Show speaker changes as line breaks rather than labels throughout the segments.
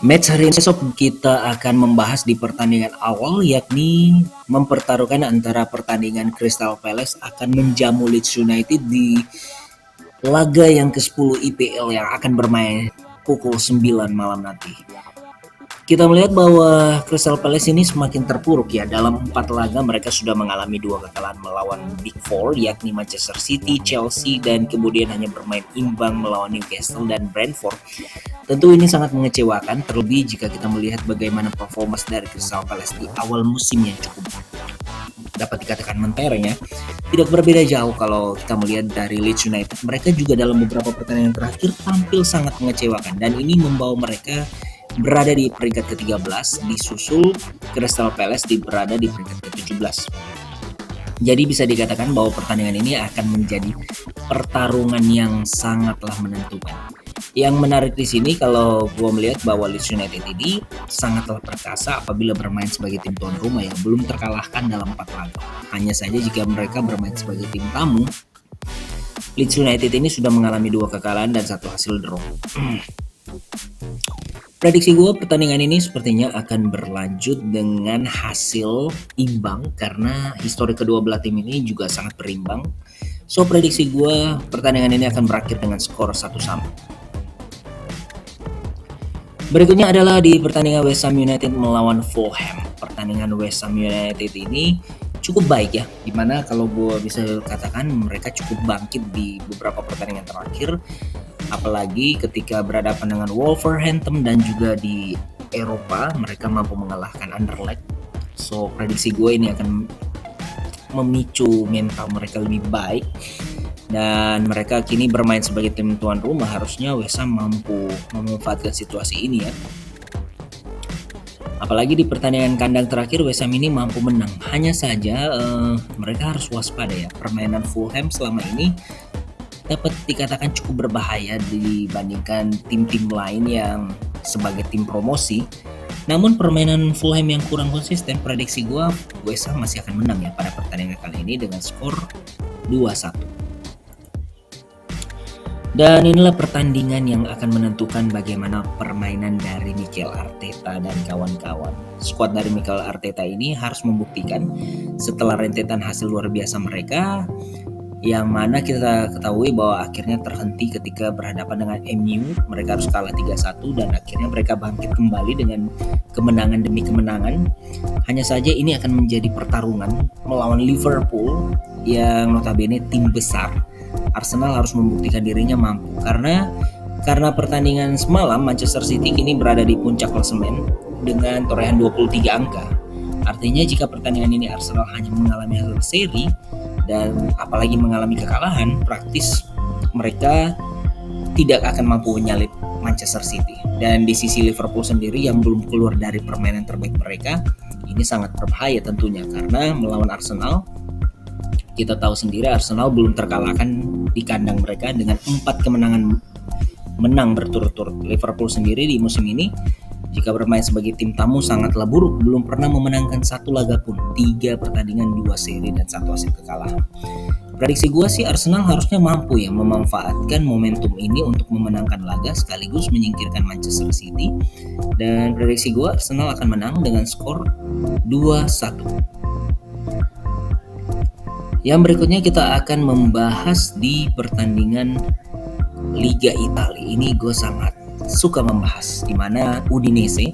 Match hari ini sob kita akan membahas di pertandingan awal yakni mempertaruhkan antara pertandingan Crystal Palace akan menjamu Leeds United di laga yang ke-10 IPL yang akan bermain pukul 9 malam nanti. Kita melihat bahwa Crystal Palace ini semakin terpuruk ya. Dalam 4 laga mereka sudah mengalami 2 kekalahan melawan Big Four yakni Manchester City, Chelsea, dan kemudian hanya bermain imbang melawan Newcastle dan Brentford. Tentu ini sangat mengecewakan, terlebih jika kita melihat bagaimana performa dari Crystal Palace di awal musim yang cukup dapat dikatakan mentereng ya. Tidak berbeda jauh kalau kita melihat dari Leeds United. Mereka juga dalam beberapa pertandingan terakhir tampil sangat mengecewakan dan ini membawa mereka berada di peringkat ke-13, disusul Crystal Palace berada di peringkat ke-17. Jadi bisa dikatakan bahwa pertandingan ini akan menjadi pertarungan yang sangatlah menentukan. Yang menarik di sini kalau gue melihat bahwa Leeds United ini sangatlah perkasa apabila bermain sebagai tim tuan rumah yang belum terkalahkan dalam 4 laga. Hanya saja jika mereka bermain sebagai tim tamu, Leeds United ini sudah mengalami 2 kekalahan dan 1 hasil draw. Prediksi gue pertandingan ini sepertinya akan berlanjut dengan hasil imbang karena histori kedua belah tim ini juga sangat berimbang. So prediksi gue pertandingan ini akan berakhir dengan skor 1-1. Berikutnya adalah di pertandingan West Ham United melawan Fulham. Pertandingan West Ham United ini cukup baik ya, dimana kalau gue bisa katakan mereka cukup bangkit di beberapa pertandingan terakhir, apalagi ketika berhadapan dengan Wolverhampton dan juga di Eropa mereka mampu mengalahkan Anderlecht. So prediksi gue ini akan memicu mental mereka lebih baik dan mereka kini bermain sebagai tim tuan rumah. Harusnya West Ham mampu memanfaatkan situasi ini ya. Apalagi di pertandingan kandang terakhir West Ham ini mampu menang. Hanya saja mereka harus waspada ya. Permainan Fulham selama ini dapat dikatakan cukup berbahaya dibandingkan tim-tim lain yang sebagai tim promosi. Namun permainan Fulham yang kurang konsisten, prediksi gue West Ham masih akan menang ya pada pertandingan kali ini dengan skor 2-1. Dan inilah pertandingan yang akan menentukan bagaimana permainan dari Mikel Arteta dan kawan-kawan. Skuad dari Mikel Arteta ini harus membuktikan setelah rentetan hasil luar biasa mereka, yang mana kita ketahui bahwa akhirnya terhenti ketika berhadapan dengan MU. Mereka harus kalah 3-1 dan akhirnya mereka bangkit kembali dengan kemenangan demi kemenangan. Hanya saja ini akan menjadi pertarungan melawan Liverpool yang notabene tim besar. Arsenal harus membuktikan dirinya mampu karena pertandingan semalam Manchester City kini berada di puncak klasemen dengan torehan 23 angka. Artinya jika pertandingan ini Arsenal hanya mengalami hasil seri dan apalagi mengalami kekalahan, praktis mereka tidak akan mampu menyalip Manchester City. Dan di sisi Liverpool sendiri yang belum keluar dari permainan terbaik mereka, ini sangat berbahaya tentunya karena melawan Arsenal, kita tahu sendiri Arsenal belum terkalahkan di kandang mereka dengan 4 kemenangan menang berturut-turut. Liverpool sendiri di musim ini jika bermain sebagai tim tamu sangatlah buruk, belum pernah memenangkan 1 laga pun, 3 pertandingan, 2 seri dan 1 hasil kekalahan. Prediksi gue sih Arsenal harusnya mampu ya memanfaatkan momentum ini untuk memenangkan laga sekaligus menyingkirkan Manchester City, dan prediksi gue Arsenal akan menang dengan skor 2-1. Yang berikutnya kita akan membahas di pertandingan Liga Italia. Ini gue sangat suka membahas di mana Udinese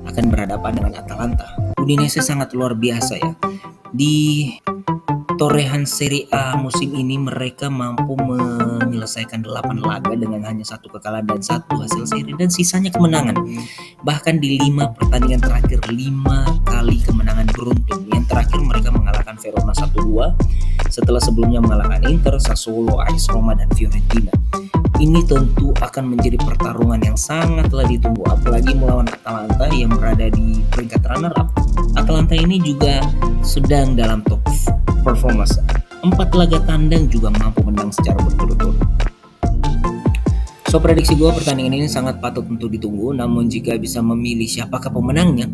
akan berhadapan dengan Atalanta. Udinese sangat luar biasa ya. Di torehan Serie A musim ini mereka mampu menyelesaikan 8 laga dengan hanya 1 kekalahan dan 1 hasil seri dan sisanya kemenangan. Bahkan di 5 pertandingan terakhir 5 kali kemenangan beruntun. Yang terakhir mereka mengalahkan Verona 1-2 setelah sebelumnya mengalahkan Inter, Sassuolo, AS Roma dan Fiorentina. Ini tentu akan menjadi pertarungan yang sangatlah ditunggu, apalagi melawan Atalanta yang berada di peringkat runner up. Atalanta ini juga sedang dalam top performance. 4 laga tandang juga mampu menang secara berturut-turut. So prediksi gue pertandingan ini sangat patut untuk ditunggu, namun jika bisa memilih siapakah pemenangnya,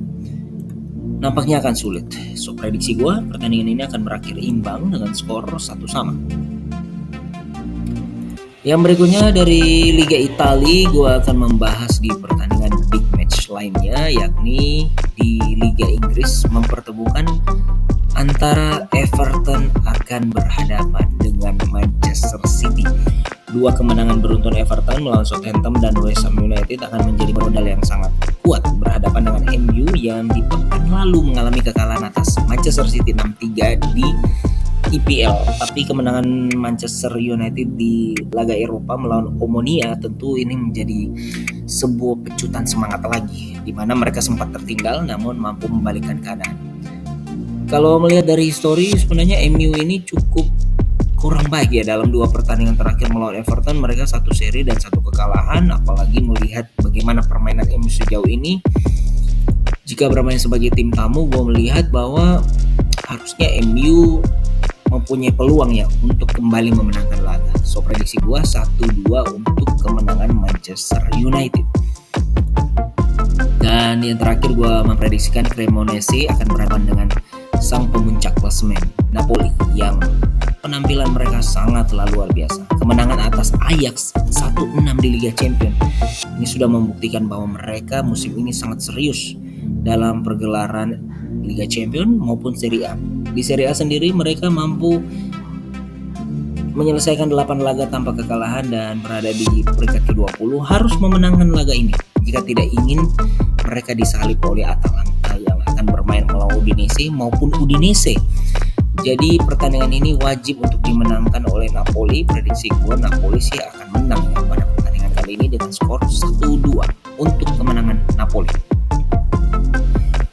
nampaknya akan sulit. So prediksi gue pertandingan ini akan berakhir imbang dengan skor 1-1. Yang berikutnya dari Liga Italia, gue akan membahas di pertandingan big match lainnya, yakni di Liga Inggris mempertemukan antara Everton akan berhadapan dengan Manchester City. Dua kemenangan beruntun Everton melawan Southampton dan West Ham United akan menjadi modal yang sangat kuat berhadapan dengan MU yang di pekan lalu mengalami kekalahan atas Manchester City 6-3 di IPL. Tapi kemenangan Manchester United di laga Eropa melawan Omonia tentu ini menjadi sebuah pecutan semangat lagi, di mana mereka sempat tertinggal namun mampu membalikkan keadaan. Kalau melihat dari histori, sebenarnya MU ini cukup kurang baik ya dalam dua pertandingan terakhir melawan Everton. Mereka satu seri dan satu kekalahan. Apalagi melihat bagaimana permainan MU sejauh ini, jika bermain sebagai tim tamu, gue melihat bahwa harusnya MU mempunyai peluang ya untuk kembali memenangkan laga. So prediksi gue 1-2 untuk kemenangan Manchester United. Dan yang terakhir gue memprediksikan Cremonese akan berhadapan dengan sang pemuncak klasemen Napoli yang penampilan mereka sangatlah luar biasa. Kemenangan atas Ajax 1-6 di Liga Champions ini sudah membuktikan bahwa mereka musim ini sangat serius dalam pergelaran Liga Champions maupun Serie A. Di Serie A sendiri mereka mampu menyelesaikan 8 laga tanpa kekalahan dan berada di peringkat ke-20. Harus memenangkan laga ini jika tidak ingin mereka disalip oleh Atalanta yang akan bermain melawan Udinese maupun Udinese. Jadi pertandingan ini wajib untuk dimenangkan oleh Napoli. Prediksi gue Napoli sih akan menang ya pada pertandingan kali ini dengan skor 1-2 untuk kemenangan Napoli.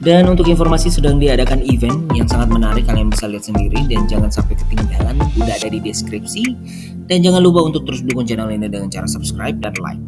Dan untuk informasi sedang diadakan event yang sangat menarik, kalian bisa lihat sendiri dan jangan sampai ketinggalan, udah ada di deskripsi. Dan jangan lupa untuk terus dukung channel ini dengan cara subscribe dan like.